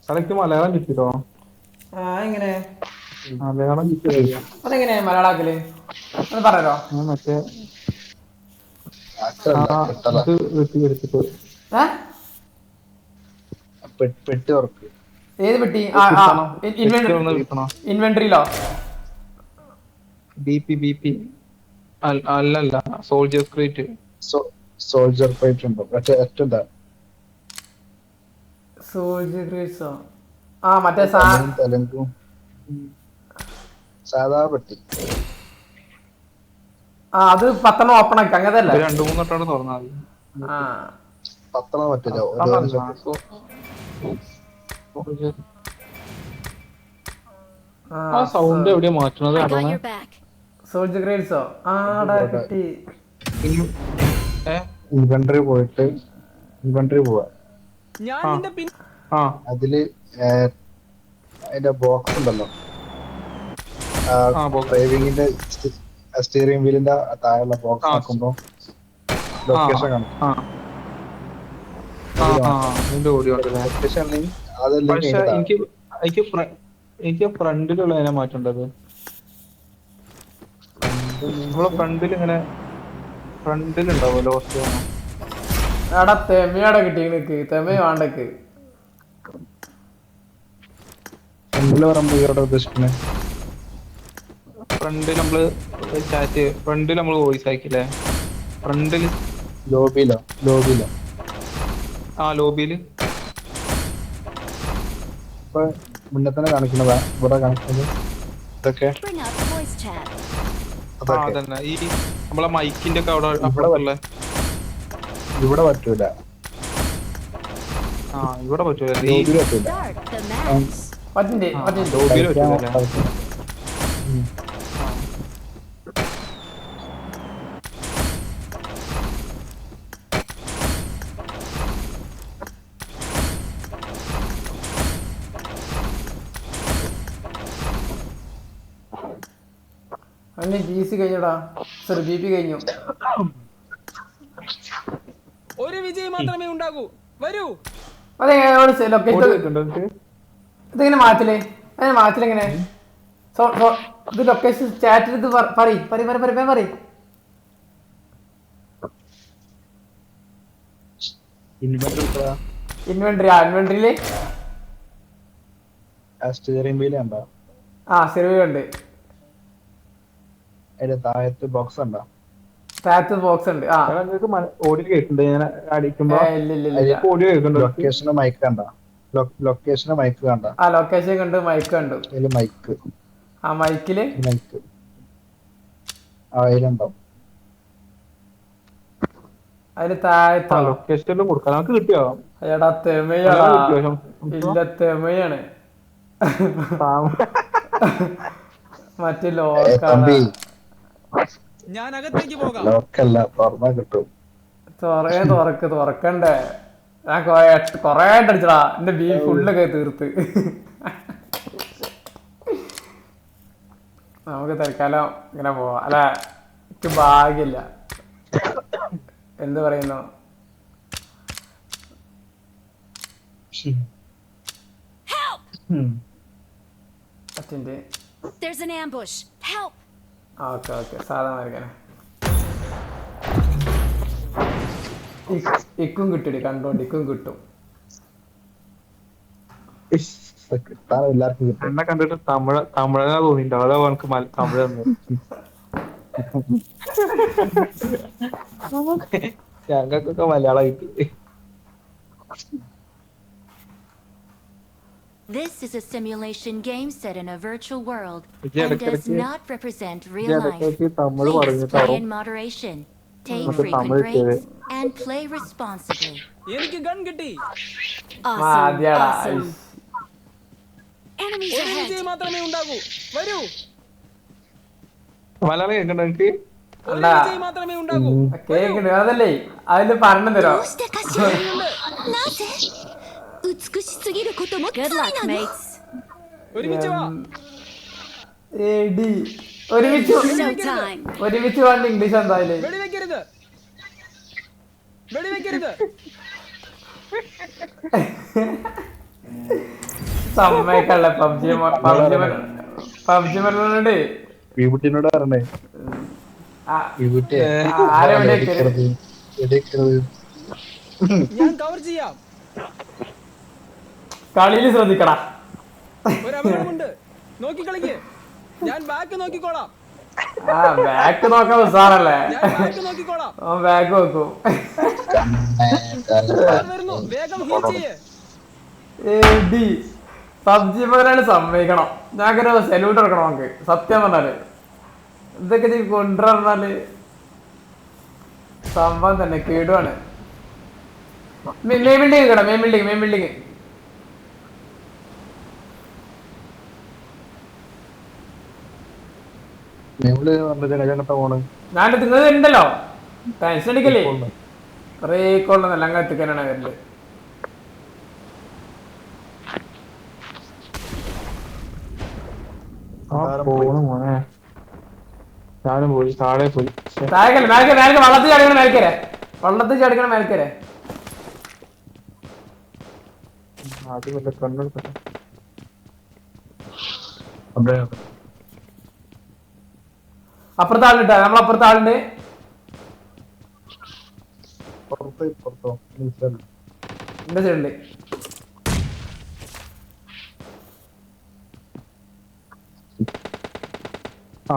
Correct Malayalam കിട്ടിട്ടോ. ആ എങ്ങനെ മലയാളം കിട്ടി. അതെങ്ങനെ മലയാളാക്കല് ഒന്ന് പറഞ്ഞോ. മറ്റേ ആ ആക്കല്ല കിട്ടല ഇത് വീട്ടിൽ എടുത്തിട്ട് ഏ പെട്ടി ഉറക്ക് ഏത് പെട്ടി? കിട്ടണം. ടെസ്റ്റ് ഒന്ന് കിട്ടണം. ഇൻവെന്ററിയിലോ? ബി പി അല്ലല്ല, സോൾജേഴ്സ് ക്രേറ്റ്. സോൾജർ ഫൈറ്റ് ഉണ്ടോ മറ്റേ ഏറ്റവും സോൾജർ ഗ്രേസോ? ആ മറ്റേ തമിഴും തെലുങ്കും സാധാ പെട്ടി. ആ അത് 10 ഓപ്പൺ ആക്കി അങ്ങനത്തെ ഇത് 2-3 വട്ടം തുറന്നാൽ മതി. ആ 10 പറ്റില്ല അതൊന്നല്ല. ആ സൗണ്ട് എവിടെയാ മാറ്റുന്നത്? I got അതോണെ your back. സോൾജർ ഗ്രേസോ ആടാ കിട്ടി. ഇൻവെന്ററി പോയിട്ട് ഇൻവെന്ററി പോവാ. ആ അതില് അതിന്റെ ബോക്സ് ഉണ്ടല്ലോ, ബോക്സ്. ഡ്രൈവിങ്ങിന്റെ സ്റ്റിയറിംഗ് വീലിന്റെ താഴെയുള്ള ബോക്സ് നോക്കുമ്പോ ലൊക്കേഷൻ കാണും. അതിന്റെ ഓഡിയോ ഉണ്ടല്ലേ? ലൊക്കേഷൻ അല്ലെങ്കിൽ അതല്ലെങ്കിൽ പക്ഷെ അതിന്റെ എനിക്ക് എനിക്ക് എനിക്ക് ഫ്രണ്ടിലുള്ളതിനെ മാറ്റേണ്ടത്. നമ്മളെ ഫ്രണ്ടിലുണ്ടാവുമല്ലോ കുറച്ച്. എടാ തെമയാടെ കിട്ടി നിനക്ക്, തെമ വേണ്ടക്ക്. ഫ്രണ്ടില് പറയുമ്പോ ഇവിടെ ഉദ്ദേശിക്കുന്നത് ഫ്രണ്ടിൽ നമ്മള് ഫ്രണ്ടിൽ നമ്മള് വോയിസ് ആക്കില്ലേ? ഫ്രണ്ടില് ലോബിയിലോ ലോബിയില് ഇപ്പൊ മുന്നേ തന്നെ കാണിക്കുന്നതാ ഇവിടെ കാണിക്കുന്നത് ഇതൊക്കെ. Bring up voice chat. അതൊക്കെ അതന്നെ ഈ നമ്മളെ മൈക്കിന്റെ ഒക്കെ അവിടെ അപ്പുറത്തുള്ള. ഇവിടെ പറ്റൂല, ഇവിടെ പറ്റൂല. ലോബിയിൽ പറ്റൂല. Start the match. പറ്റിണ്ട് ലോബിയിൽ പറ്റൂല. അവന് GC കഴിഞ്ഞടാ, സോറി BP കഴിഞ്ഞു. ഒരു വിജയം മാത്രമേ ഉണ്ടാകൂ. വരൂ. അതെങ്ങനെ ലൊക്കേഷൻ ഇതിങ്ങനെ മാറ്റില്ലേ? അങ്ങനെ മാറ്റിലെങ്ങനെ? ഇത് ലൊക്കേഷൻ ചാറ്റിൽ ഇത് പറ. ഇൻവെന്ററിയില് സ്റ്റിയറിംഗ് വീല് കണ്ടോ? സെർവർ ഉണ്ട്. അതിന്റെ താഴത്ത് ബോക്സ് ഉണ്ടോ? താഴത്ത് ബോക്സ് ഉണ്ട്. ഓഡിയോ കേൾക്കുന്നുണ്ട് ഞാൻ അടിക്കുമ്പോ. ഇല്ല. ഓഡിയോ കേൾക്കുന്നുണ്ട്. ലൊക്കേഷന് മൈക്ക് കണ്ട? ലൊക്കേഷന് മൈക്ക് കണ്ട? ലൊക്കേഷൻ കണ്ട്, മൈക്ക് കണ്ടു. അതില് മൈക്ക് മൈക്കില് അതിലുണ്ടാവും. അതിന് താഴത്തോ? ലൊക്കേഷനിലും കൊടുക്കാം. നമുക്ക് കിട്ടിയോ? എടാ തെമയാടാ. ഇല്ല തെമയാണ്. മറ്റേ ലോക്കാണ്. ഞാൻ അകത്തേക്ക് പോകാം. ലോക്കല്ല, തുറന്നാ കിട്ടും. തുറക്കണ്ടേ? ഞാൻ കൊറേ അടിച്ചടാ, എന്റെ ബീ ഫുള്ളൊക്കെ തീർത്ത്. നമുക്ക് തൽക്കാലം ഇങ്ങനെ പോവാ അല്ലെ? എനിക്ക് ഭാഗ്യമില്ല. എന്ത് പറയുന്നു? പറ്റിണ്ട്. There's an ambush. Help. Okay സാധാരണ ഇക്കും കിട്ടുടി, കണ്ടോണ്ട് ഇക്കും കിട്ടും. കിട്ടാൻ എല്ലാവർക്കും കിട്ടും. എന്നെ കണ്ടിട്ട് തമിഴനാ തോന്നിട്ടോ. അതാ എനിക്ക് തമിഴ് ഞങ്ങൾക്കൊക്കെ മലയാളം കിട്ടി. This is a simulation game set in a virtual world Is and it does a- not represent real life. Tamil Please പറഞ്ഞിട്ടോ. play in moderation. Take നമുക്ക് frequent Tamil breaks and play responsibly. എനിക്ക് ഗൺ കിട്ടി. Awesome. Awesome. Enemies ഒരു ahead. വിജയം മാത്രമേ ഉണ്ടാകൂ. വരൂ. മലയാളം കേൾക്കണ്ട എനിക്ക്? ഒരു വിജയം മാത്രമേ ഉണ്ടാകൂ. കേക്കുണ്ട്. അതല്ലേ അതില് പറഞ്ഞു തരോ? どうしてかしら。なぜ美しすぎることもついなの。mates. ഒരുമിച്ച് വാ. Showtime. ഒരുമിച്ച് വേണ്ട ഇംഗ്ലീഷ് എന്തായാലും. വെടിവെക്കരുത്. സമ്മതിക്കല്ല പബ്ജി മരണുണ്ട്. വിഭൂട്ടിനോട് പറഞ്ഞേ വിഭൂട്ടി ആരെവിടെ ഞാൻ കവർ ചെയ്യാം. കളിയില് ശ്രദ്ധിക്കടാ. ഒരു അപകടമുണ്ട്, നോക്കി കളിക്ക്. ഞാൻ ബാക്ക് നോക്കിക്കോളാം. ബാക്ക് നോക്കാൻ ഉസാറല്ലേ? ഞാൻ ബാക്ക് നോക്കിക്കോളാം. ബാക്ക് നോക്കും. ഞാൻ വരുന്നു, വേഗം ഹീൽ ചെയ്യ്. പബ്ജി മകനാണ് സമ്മതിക്കണം. ഞങ്ങൾക്കൊരു സെല്യൂട്ട് എടുക്കണം നമുക്ക്. സത്യം പറഞ്ഞാല് ഇതൊക്കെ നീ കൊണ്ടുവന്നാല് സംഭവം തന്നെ കേടുവാണ്. മെയിൻ ബിൽഡിങ് കേട്ടോ, മെയിൻ ബിൽഡിങ്. ഞാൻ നിങ്ങൾ ഉണ്ടല്ലോ, ടെൻഷൻ അടിക്കല്ലേ. റീകോളിനല്ല അങ്ങ് എത്തിക്കാനാണ് വരല്. മോനെ ഞാനും പോയി, താഴെ പോയി. മേൽക്കരെ വള്ളത്തിൽ ചാടിക്കണ മേൽക്കരെ. അത് വല്ല കണ്ണെടുക്കട്ടെ. അപ്പുറത്തെ ആളുണ്ട്, നമ്മളപ്പുറത്തെ ആളുണ്ട്. എന്റെ സൈഡില്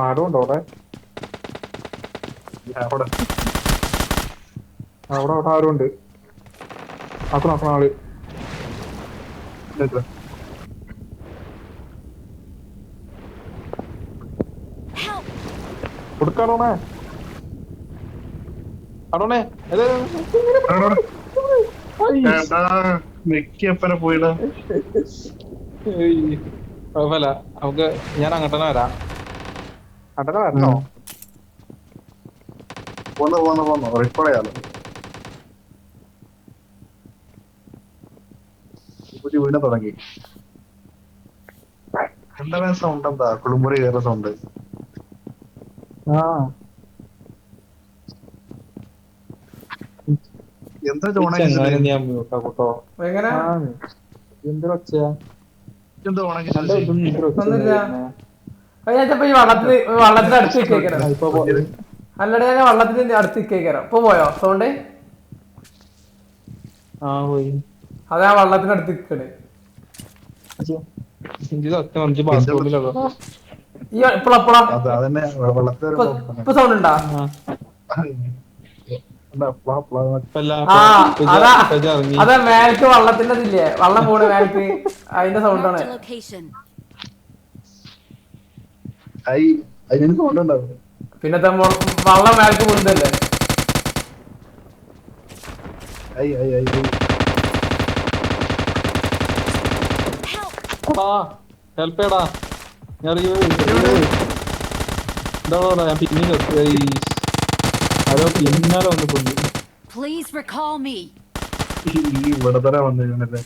ആരും ഉണ്ടോ അവിടെ? അവിടെ ആരും ഉണ്ട്. നോക്കണം ആള്. കൊടുക്കാടോണേ പോയിടാ. കുഴപ്പമില്ല, നമുക്ക് ഞാൻ അങ്ങോട്ടന്നെ വരാം. അങ്ങോട്ടന്നെ വരണോ? പോന്നോ റിക്കോർഡ് ചെയ്യാലോ. വീണ് തുടങ്ങി. എന്താ സൗണ്ട്? എന്താ കുളിമുറി കയറുന്ന സൗണ്ട്? എന്താ ഞാൻ മ്യൂട്ടാ എങ്ങനെ എന്തൊക്കെയാ വള്ളത്തിന്റെ അടുത്ത് കേൾക്കണം. അല്ലടേ, ഞാൻ വള്ളത്തിന്റെ അടുത്ത് കേൾക്കാം. ഇപ്പൊ പോയോ സൗണ്ട്? അതാ വള്ളത്തിന്റെ അടുത്ത് നിൽക്കണേ. ഇപ്പൊ സൗണ്ട് ഉണ്ടാ? അതാ മേൽക്ക് വള്ളത്തിന്റെ ഇതില്ലേ, വള്ളം പോണ് മേൽക്ക്, അതിന്റെ സൗണ്ടാണ്. പിന്നത്തെ വള്ളം മേൽക്ക് പോകുന്നതല്ലേ. ഹെൽപ്പ് ചെയ്യടാ. ഞാൻ പിന്നീട് അതോ പിന്നാലെ വന്ന് കൊണ്ടു. ഇവിടെ തന്നെ വന്നിരുന്നല്ലേ.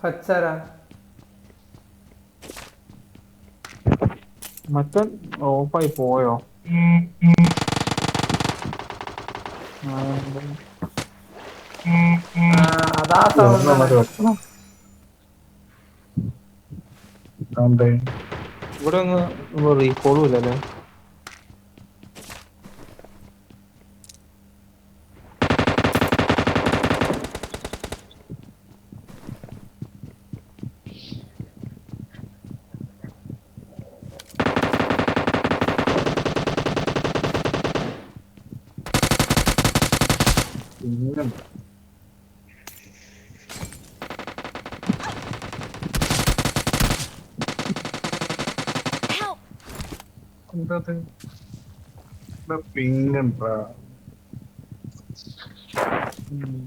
പച്ചാരാ മറ്റൻ ഓഫായി പോയോ? അതാ സൗണ്ട്. ഇവിടെ ഒന്നും റീകോളും ഇല്ലല്ലേ.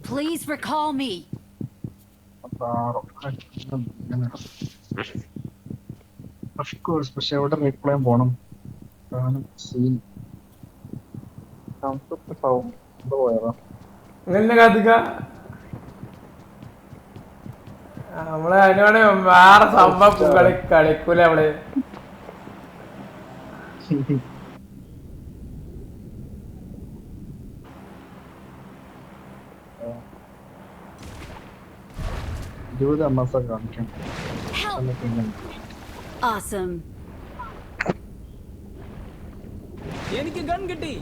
Please recall me. പക്ഷെ എവിടെ റിപ്ലൈ പോണം? ഇങ്ങനെ കാത്തിക്ക. നമ്മള് അതിനോട് വേറെ സംഭവം കളിക്കൂല നമ്മള്. 20 MS കാണിക്കും. Help! Awesome. എനിക്ക് ഗൺ കിട്ടി.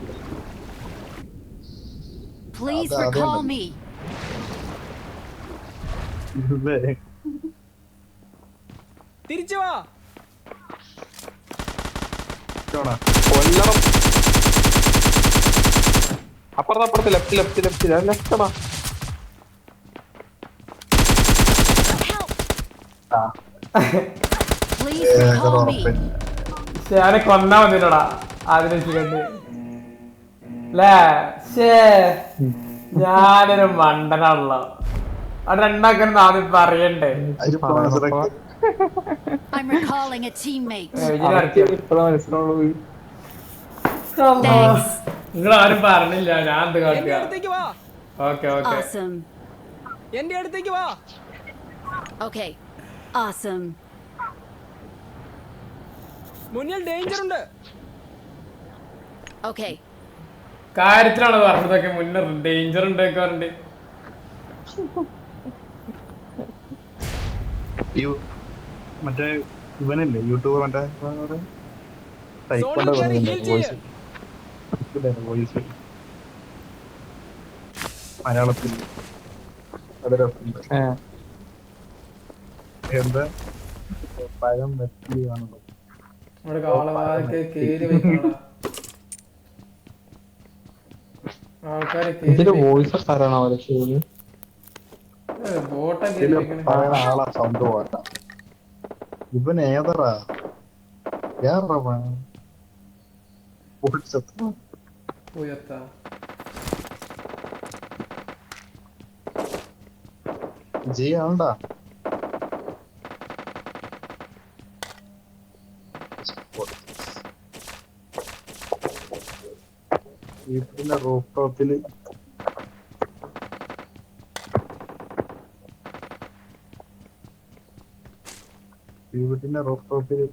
Please Ada- ada recall yang- me. തിരിച്ചു വാ. കൊല്ലണം. അപ്പുറത്ത് ലെഫ്റ്റ് ലെഫ്റ്റടാ. Help! ആ, Please recall me. ഞാനെ കൊന്നാ വന്നിട്ടടാ അതിനെ കണ്ട് അല്ലേ. ഞാനൊരു മണ്ടനാണല്ലോ. അത് രണ്ടാക്കാൻ ആദ്യം പറയണ്ടേ. അതിപ്പോ മനസ്സിലാക്കി. I'm recalling a teammate. ഇപ്പഴാ മനസ്സിലാവുള്ളൂ. Thanks. നിങ്ങൾ ആരും പറഞ്ഞില്ല ഞാൻ എന്ത് എന്റെ കാണിക്ക. അടുത്തേക്ക് വാ. Okay okay Awesome. എന്റെ അടുത്തേക്ക് വാ. Okay. Awesome. മുന്നിൽ ഡേഞ്ചർ ഉണ്ട്. Okay. കാര്യത്തിലാണ് പറഞ്ഞതൊക്കെ. മുന്നേ ഡേഞ്ചർ ഉണ്ടൊക്കെ പറഞ്ഞിട്ട് മറ്റേ ഇവനല്ലേ യൂട്യൂബർ മറ്റേ സോണിൽ കയറി heal ചെയ്യ്. വോയിസ് മലയാളത്തിൽ അത് രസമുണ്ട്. എന്താ പഴം വെട്ടി കാണുന്നത്. നമ്മുടെ കാളവാക്ക് കേറി വെക്കണടാ. ആൾക്കാര് ഇതിന്റെ വോയിസ് ഒക്കെ ആരാണ് അവരെ ചെയ്ത്? ബോട്ട കേറി വെക്കണേ. പറയുന്ന ആളാ സൗണ്ട് പോകണ്ട. ഇവൻ ഏതറാ പോയത്താ ജി ആണ്ടാ വീട്ടിന്റെ റൂഫ് ടോപ്പില് വീട്ടിന്റെ റൂഫ് ടോപ്പില്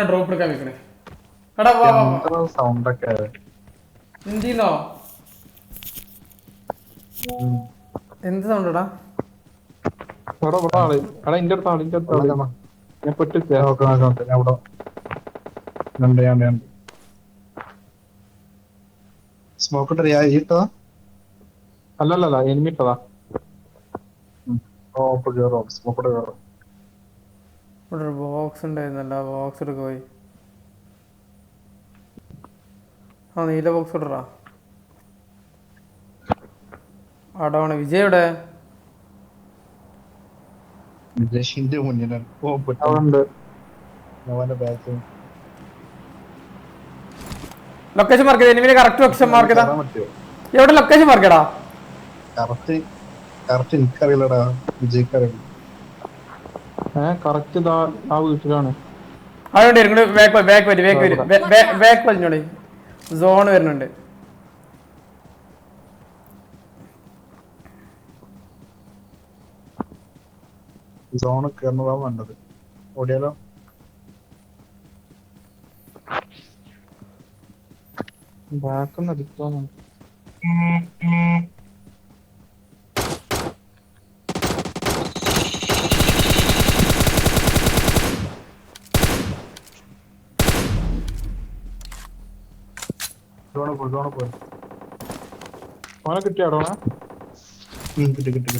ഡ്രോപ്പ് എടുക്കാൻ വെക്കണേ. എടാ വാ വാ വാ. സൗണ്ട് ഒക്കെ എന്തിന്നോ എന്ത് സൗണ്ടടാ? ആള് എടാ ഇന്റെ അടുത്ത് ആള് ഞാൻ പെട്ടിട്ട് സ്മോക്ക് ഇട്ടോ. അല്ലല്ല എനിമി ഇട്ടതാ. സ്മോക്ക് കയറും. ഇവിടെ ഒരു ബോക്സ് ഉണ്ടായിരുന്നല്ല. ബോക്സ് എടുക്ക പോയി. ആ നീല ബോക്സ് ഇടറാ. അടാണ് വിജയ് എവിടെ? വിദേശിന്റെ മുന്നിലാണ് ലൊക്കേഷൻ മാർക്ക് ചെയ്ത് എനിമിനെ കറക്റ്റ് ലൊക്കേഷൻ മാർക്ക് ചെയ്താ. പറ്റുമോ? എവിടെ ലൊക്കേഷൻ മാർക്കടാ? കറക്റ്റ് എനിക്കറിയില്ലടാ. വിജയ്ക്കറിയില്ല. കറക്റ്റ് ആ വീട്ടിലാണ്. അതുകൊണ്ട് ബാക്ക് വലിഞ്ഞോളി. സോൺ വരുന്നുണ്ട്. സോണ് കയറുന്നതാ വേണ്ടത്. ഓടിയാലോ? ബാക്കൊന്ന് അടിക്കാന്ന്. ഓനെ കിട്ടിയാടോ? കിട്ടി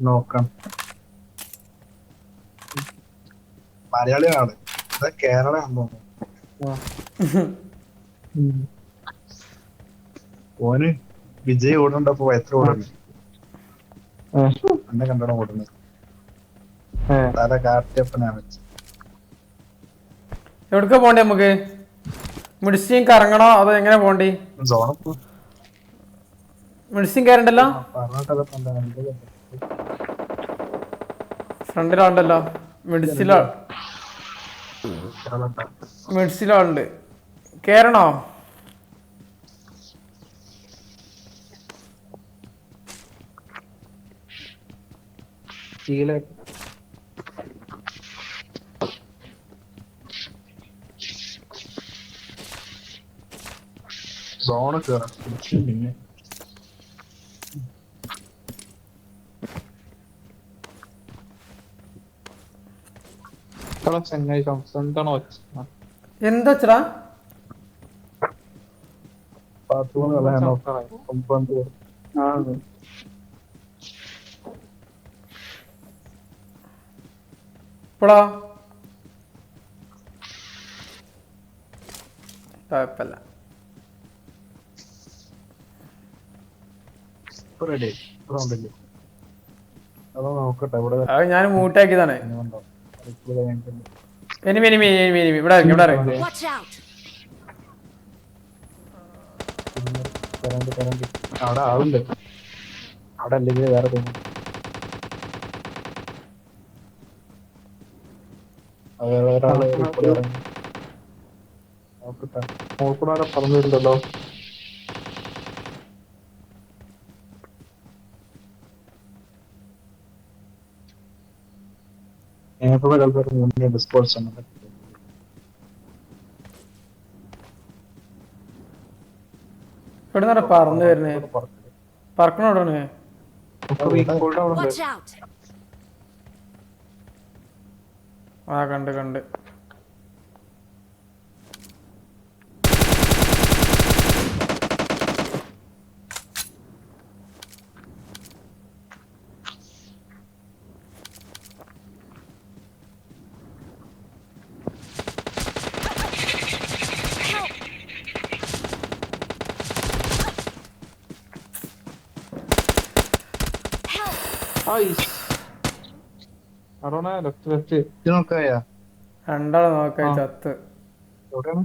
നോക്കാം. മലയാളിയാണ്. കേരള ഓന് വിജയ് ഓടണ്ടപ്പോ എത്ര ഓടുന്നു എന്നെ കണ്ടോ ഓടുന്നത്. തല കാട്ടിയപ്പനാണ്. എവിടക്ക പോണ്ടേ നമുക്ക്? മെഡിസിൻ കറങ്ങണോ അതോ എങ്ങനെ പോണ്ടി? മെഡിസിൻ കയറണ്ടല്ലോ. ഫ്രണ്ടിലാണ്ടല്ലോ മെഡിസിലുണ്ട്. കേറണോ? സോണ് കേറാം പിന്നെ ചെങ്ങായി എന്താണോ എന്താ വെച്ചടാ ബാത്റൂമിൽ വെള്ളം നോക്കാം ഇപ്പോഴാ കുഴപ്പമില്ല. റെഡി ഉണ്ടല്ലേ അതോ നോക്കട്ടെ ഇവിടെ അത് ഞാൻ മൂട്ടാക്കിയതാണ്. ഉണ്ടോ എനിമി എനിമി എനിമി എനിമി ഇവിടെ ഇറങ്ങി, ഇവിടെ ഇറങ്ങി. Watch out! കരണ്ട് അവിടെ ആളുണ്ട്. അവിടെ അല്ലെങ്കിൽ വേറെ തോന്നും. ഒരാള് ഇവിടെ ഇറങ്ങി നോക്കട്ടെ. നോക്കൂടെ പറഞ്ഞിട്ടുണ്ടല്ലോ. ഞങ്ങൾക്കുള്ള കളിക്കാർക്ക് മുന്നേ ഡിസ്കോഴ്സ് ആണ്. ഇവിടെ നിന്നാ പറന്ന് വരുന്നേ, പറക്കണോടാണ്. Watch out! ആ കണ്ട് കണ്ട്. നോക്കായാ രണ്ടാളെ നോക്കാൻ ചത്ത്. എവിടെയാണ്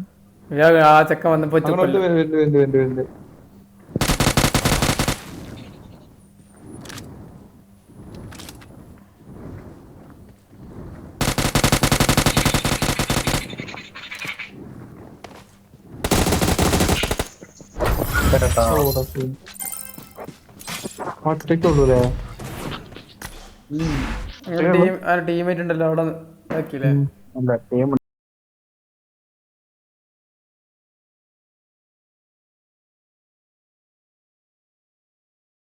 ആ ചെക്കൻ വന്നപ്പോ ചുപ്പല്ല. ഒറ്റയ്ക്കുള്ളൂല്ലേ? ടീമേറ്റ് ഉണ്ടല്ലോ അവിടെ ഇതാക്കിയില്ലേ. അല്ല ടീം